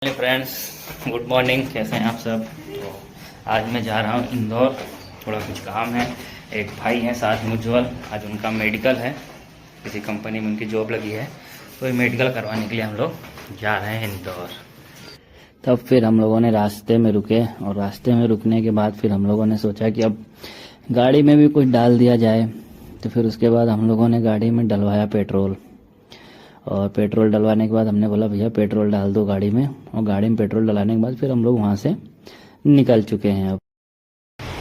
Hello friends, good morning. कैसे हैं आप सब? तो आज मैं जा रहा हूं इंदौर, थोड़ा कुछ काम है। एक भाई हैं साथ में उज्ज्वल, आज उनका मेडिकल है, किसी कंपनी में उनकी जॉब लगी है, तो ये मेडिकल करवाने के लिए हम लोग जा रहे हैं इंदौर। तब फिर हम लोगों ने रास्ते में रुके और रास्ते में रुकने के बाद फिर हम लोगों ने सोचा कि अब गाड़ी में भी कुछ डाल दिया जाए। तो फिर उसके बाद हम लोगों ने गाड़ी में डलवाया पेट्रोल, और पेट्रोल डलवाने के बाद हमने बोला भैया पेट्रोल डाल दो गाड़ी में, और गाड़ी में पेट्रोल डलाने के बाद फिर हम लोग वहाँ से निकल चुके हैं। अब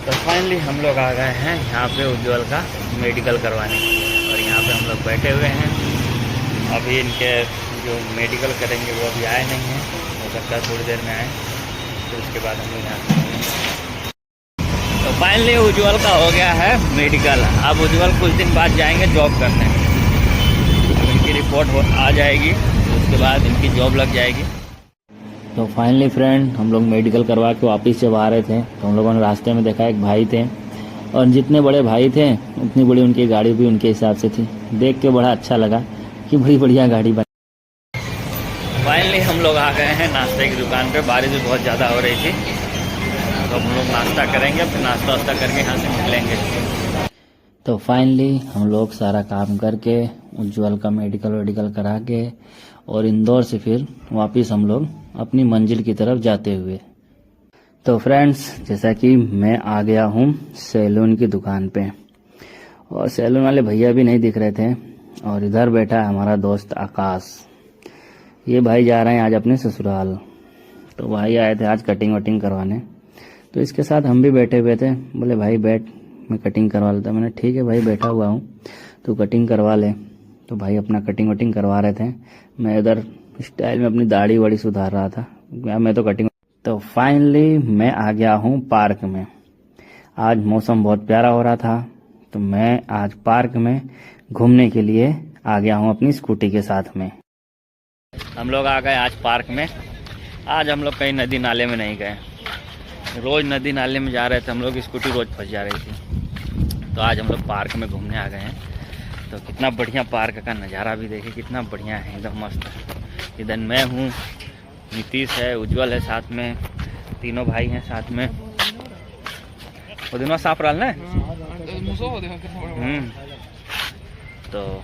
तो फाइनली हम लोग आ गए हैं यहाँ पे उज्ज्वल का मेडिकल करवाने, और यहाँ पे हम लोग बैठे हुए हैं। अभी इनके जो मेडिकल करेंगे वो अभी आए नहीं हैं, हो सकता है थोड़ी देर में आए, फिर उसके बाद हम लोग यहाँ से। तो फाइनली उज्ज्वल का हो गया है मेडिकल। अब उज्ज्वल कुछ दिन बाद जाएंगे जॉब करने, इनकी रिपोर्ट आ जाएगी, उसके बाद इनकी जॉब लग जाएगी। तो फाइनली फ्रेंड, हम लोग मेडिकल करवा के वापस जब आ रहे थे तो हम लोगों ने रास्ते में देखा एक भाई थे, और जितने बड़े भाई थे उतनी बड़ी उनकी गाड़ी भी उनके हिसाब से थी। देख के बड़ा अच्छा लगा कि बड़ी बढ़िया गाड़ी बनी। फाइनली हम लोग आ गए हैं नाश्ते की दुकान पे। बारिश भी बहुत ज़्यादा हो रही थी, तो हम लोग नाश्ता करेंगे, फिर नाश्ता वास्ता करके यहाँ से निकलेंगे। तो फाइनली हम लोग सारा काम करके उज्ज्वल का मेडिकल करा के और इंदौर से फिर वापस हम लोग अपनी मंजिल की तरफ जाते हुए। तो फ्रेंड्स, जैसा कि मैं आ गया हूँ सैलून की दुकान पे, और सैलून वाले भैया भी नहीं दिख रहे थे, और इधर बैठा है हमारा दोस्त आकाश। ये भाई जा रहे हैं आज अपने ससुराल, तो भाई आए थे आज कटिंग वटिंग करवाने, तो इसके साथ हम भी बैठे हुए थे। बोले भाई बैठ, मैं कटिंग करवा लेता। मैंने ठीक है भाई बैठा हुआ हूँ, तो कटिंग करवा ले। तो भाई अपना कटिंग वटिंग करवा रहे थे, मैं इधर स्टाइल में अपनी दाढ़ी वाड़ी सुधार रहा था, मैं तो कटिंग। तो फाइनली मैं आ गया हूँ पार्क में। आज मौसम बहुत प्यारा हो रहा था, तो मैं आज पार्क में घूमने के लिए आ गया हूँ अपनी स्कूटी के साथ में। हम लोग आ गए आज पार्क में। आज हम लोग कहीं नदी नाले में नहीं गए, रोज़ नदी नाले में जा रहे थे हम लोग, स्कूटी रोज़ फंस जा रही थी। तो आज हम लोग पार्क में घूमने आ गए हैं। तो कितना बढ़िया पार्क का नज़ारा भी देखिए, कितना बढ़िया है, एकदम मस्त। इधर मैं हूँ, नीतीश है, उज्ज्वल है साथ में, तीनों भाई हैं साथ में। वो दोनों साफ डालना है। तो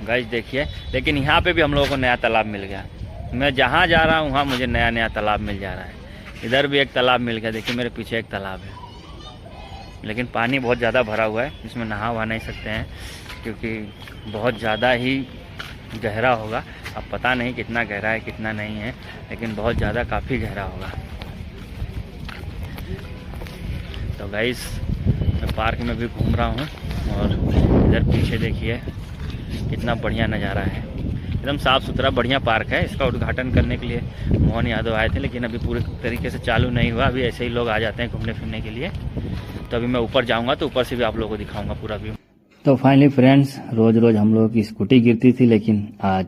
गाइस देखिए, लेकिन यहाँ पे भी हम लोगों को नया तालाब मिल गया। मैं जहाँ जा रहा हूँ वहाँ मुझे नया नया तालाब मिल जा रहा है। इधर भी एक तालाब मिल गया, देखिए मेरे पीछे एक तालाब है, लेकिन पानी बहुत ज़्यादा भरा हुआ है, इसमें नहा वहा नहीं सकते हैं क्योंकि बहुत ज़्यादा ही गहरा होगा। अब पता नहीं कितना गहरा है कितना नहीं है, लेकिन बहुत ज़्यादा काफ़ी गहरा होगा। तो गाइस मैं पार्क में भी घूम रहा हूँ, और इधर पीछे देखिए कितना बढ़िया नज़ारा है, एकदम साफ़ सुथरा बढ़िया पार्क है। इसका उद्घाटन करने के लिए मोहन यादव आए थे, लेकिन अभी पूरे तरीके से चालू नहीं हुआ, अभी ऐसे ही लोग आ जाते हैं घूमने फिरने के लिए। तो अभी मैं ऊपर जाऊंगा तो ऊपर से भी आप लोगों को दिखाऊंगा पूरा व्यू। तो फाइनली फ्रेंड्स, रोज़ रोज़ हम लोगों की स्कूटी गिरती थी, लेकिन आज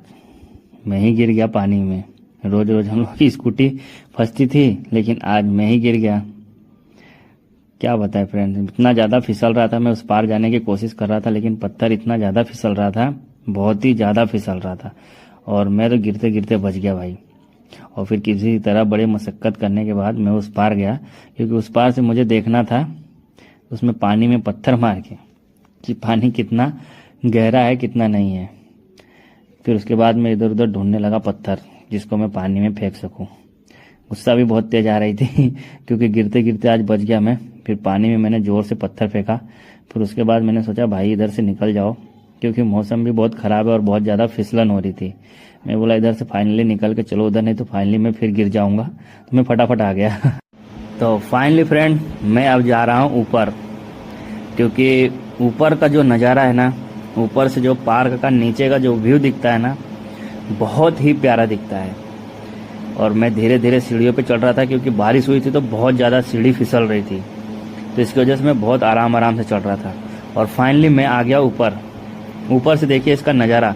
मैं ही गिर गया पानी में। रोज़ रोज़ हम लोग की स्कूटी फंसती थी, लेकिन आज मैं ही गिर गया। क्या बताएं फ्रेंड्स, इतना ज़्यादा फिसल रहा था। मैं उस पार जाने की कोशिश कर रहा था, लेकिन पत्थर इतना ज़्यादा फिसल रहा था, बहुत ही ज़्यादा फिसल रहा था, और मैं तो गिरते गिरते बच गया भाई। और फिर किसी तरह बड़े मशक्क़त करने के बाद मैं उस पार गया, क्योंकि उस पार से मुझे देखना था उसमें पानी में पत्थर मार के कि पानी कितना गहरा है कितना नहीं है। फिर उसके बाद मैं इधर उधर ढूंढने लगा पत्थर जिसको मैं पानी में फेंक सकूं। गुस्सा भी बहुत तेज आ रही थी क्योंकि गिरते गिरते आज बच गया मैं। फिर पानी में मैंने ज़ोर से पत्थर फेंका। फिर उसके बाद मैंने सोचा भाई इधर से निकल जाओ, क्योंकि मौसम भी बहुत ख़राब है और बहुत ज़्यादा फिसलन हो रही थी। मैं बोला इधर से फाइनली निकल के चलो उधर, नहीं तो फाइनली मैं फिर गिर जाऊंगा। तो मैं फटाफट आ गया। तो फाइनली फ्रेंड, मैं अब जा रहा हूँ ऊपर, क्योंकि ऊपर का जो नज़ारा है ना, ऊपर से जो पार्क का नीचे का जो व्यू दिखता है ना, बहुत ही प्यारा दिखता है। और मैं धीरे धीरे सीढ़ियों पे चढ़ रहा था, क्योंकि बारिश हुई थी तो बहुत ज़्यादा सीढ़ी फिसल रही थी, तो इसकी वजह से मैं बहुत आराम से चढ़ रहा था। और फाइनली मैं आ गया ऊपर। ऊपर से देखिए इसका नज़ारा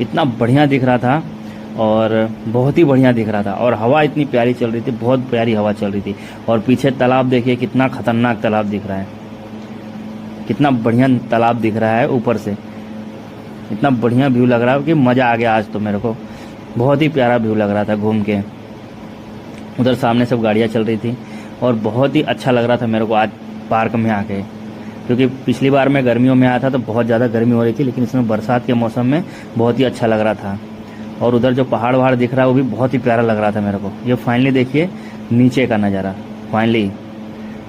इतना बढ़िया दिख रहा था, और बहुत ही बढ़िया दिख रहा था, और हवा इतनी प्यारी चल रही थी, बहुत प्यारी हवा चल रही थी। और पीछे तालाब देखिए, कितना खतरनाक तालाब दिख रहा है, कितना बढ़िया तालाब दिख रहा है ऊपर से। इतना बढ़िया व्यू लग रहा है कि मज़ा आ गया आज तो मेरे को। बहुत ही प्यारा व्यू लग रहा था घूम के। उधर सामने सब गाड़ियाँ चल रही थी और बहुत ही अच्छा लग रहा था मेरे को आज पार्क में आके, क्योंकि पिछली बार मैं गर्मियों में आया था तो बहुत ज़्यादा गर्मी हो रही थी, लेकिन इसमें बरसात के मौसम में बहुत ही अच्छा लग रहा था। और उधर जो पहाड़ वहाड़ दिख रहा है वो भी बहुत ही प्यारा लग रहा था मेरे को। ये फाइनली देखिए नीचे का नज़ारा फाइनली,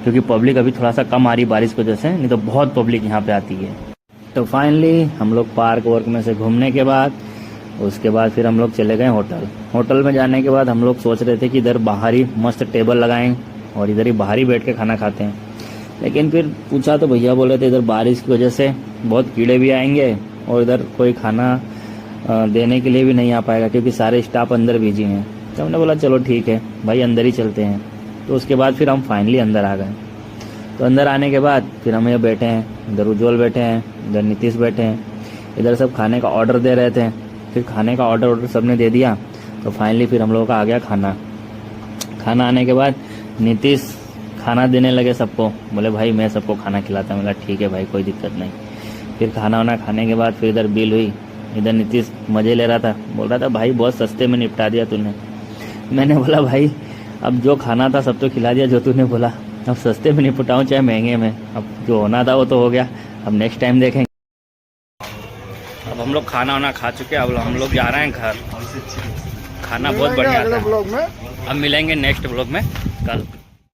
क्योंकि पब्लिक अभी थोड़ा सा कम आ रही बारिश की वजह से, नहीं तो बहुत पब्लिक यहाँ पे आती है। तो फाइनली हम लोग पार्क वर्क में से घूमने के बाद उसके बाद फिर हम लोग चले गए होटल। होटल में जाने के बाद हम लोग सोच रहे थे कि इधर बाहर ही मस्त टेबल लगाएं और इधर ही बाहर ही बैठ के खाना खाते हैं, लेकिन फिर पूछा तो भैया बोले थे इधर बारिश की वजह से बहुत कीड़े भी आएंगे और इधर कोई खाना देने के लिए भी नहीं आ पाएगा, क्योंकि सारे स्टाफ अंदर बिजी हैं। तो हमने बोला चलो ठीक है भाई अंदर ही चलते हैं। तो उसके बाद फिर हम फाइनली अंदर आ गए। तो अंदर आने के बाद फिर हम ये बैठे हैं, इधर उज्ज्वल बैठे हैं, इधर नीतीश बैठे हैं, इधर सब खाने का ऑर्डर दे रहे थे। फिर खाने का ऑर्डर सबने दे दिया तो फाइनली फिर हम लोगों का आ गया खाना। खाना आने के बाद नीतीश खाना देने लगे सबको, बोले भाई मैं सबको खाना खिलाता हूँ। बोला ठीक है भाई कोई दिक्कत नहीं। फिर खाना वाना खाने के बाद फिर इधर बिल हुई। इधर नीतीश मज़े ले रहा था, बोल रहा था भाई बहुत सस्ते में निपटा दिया तूने। मैंने बोला भाई अब जो खाना था सब तो खिला दिया जो तूने बोला, अब सस्ते में निपटाऊँ चाहे महंगे में, अब जो होना था वो तो हो गया, अब नेक्स्ट टाइम देखेंगे। अब हम लोग खाना वाना खा चुके हैं, अब हम लोग जा रहे हैं घर। खाना बहुत बढ़िया था। अब मिलेंगे नेक्स्ट ब्लॉग में कल।